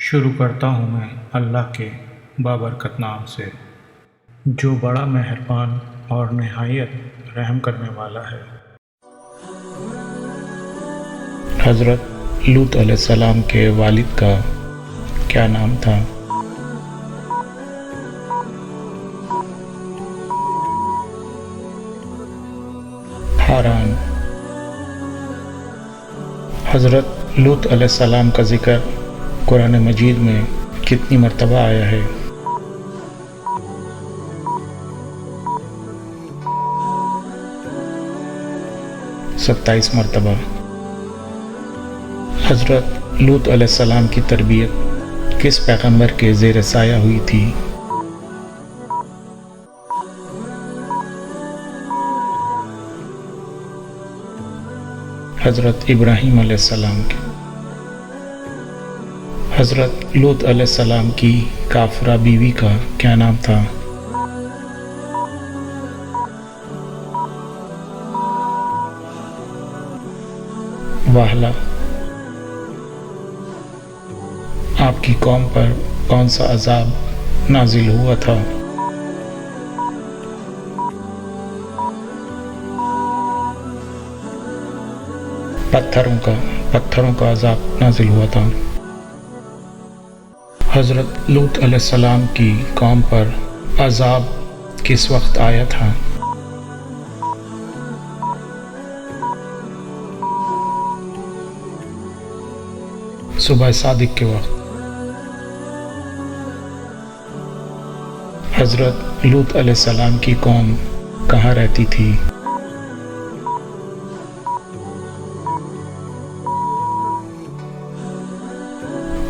شروع کرتا ہوں میں اللہ کے بابرکت نام سے، جو بڑا مہربان اور نہایت رحم کرنے والا ہے۔ حضرت لوط علیہ السلام کے والد کا کیا نام تھا؟ حاران۔ حضرت لوط علیہ السلام کا ذکر قرآن مجید میں کتنی مرتبہ آیا ہے؟ ستائیس مرتبہ۔ حضرت لوط علیہ السلام کی تربیت کس پیغمبر کے زیر سایہ ہوئی تھی؟ حضرت ابراہیم علیہ السلام کی۔ حضرت لوط علیہ السلام کی کافرہ بیوی کا کیا نام تھا؟ واہلہ۔ آپ کی قوم پر کون سا عذاب نازل ہوا تھا؟ پتھروں کا عذاب نازل ہوا تھا۔ حضرت لوط علیہ السلام کی قوم پر عذاب کس وقت آیا تھا؟ صبح صادق کے وقت۔ حضرت لوط علیہ السلام کی قوم کہاں رہتی تھی؟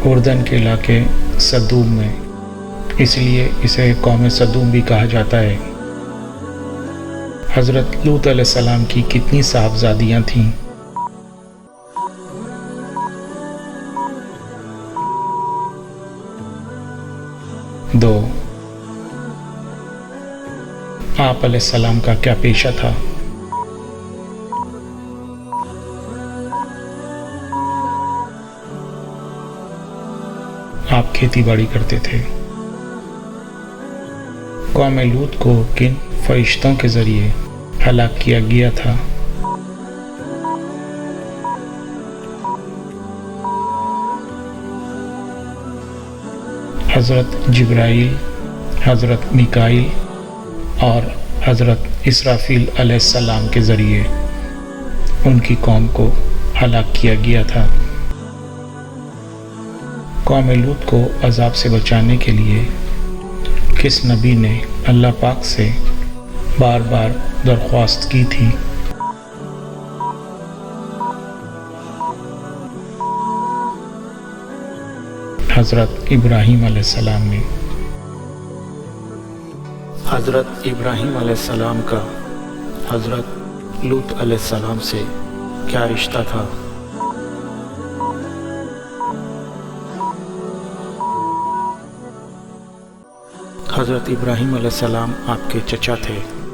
اردن کے علاقے سدوم میں، اس لیے اسے قوم سدوم بھی کہا جاتا ہے۔ حضرت لوط علیہ السلام کی کتنی صاحبزادیاں تھیں؟ دو۔ آپ علیہ السلام کا کیا پیشہ تھا؟ آپ کھیتی باڑی کرتے تھے۔ قوم لوط کو کن فرشتوں کے ذریعے ہلاک کیا گیا تھا؟ حضرت جبرائیل، حضرت میکائیل اور حضرت اسرافیل علیہ السلام کے ذریعے ان کی قوم کو ہلاک کیا گیا تھا۔ قوم لوط کو عذاب سے بچانے کے لیے کس نبی نے اللہ پاک سے بار بار درخواست کی تھی؟ حضرت ابراہیم علیہ السلام نے۔ حضرت ابراہیم علیہ السلام کا حضرت لوط علیہ السلام سے کیا رشتہ تھا؟ حضرت ابراہیم علیہ السلام آپ کے چچا تھے۔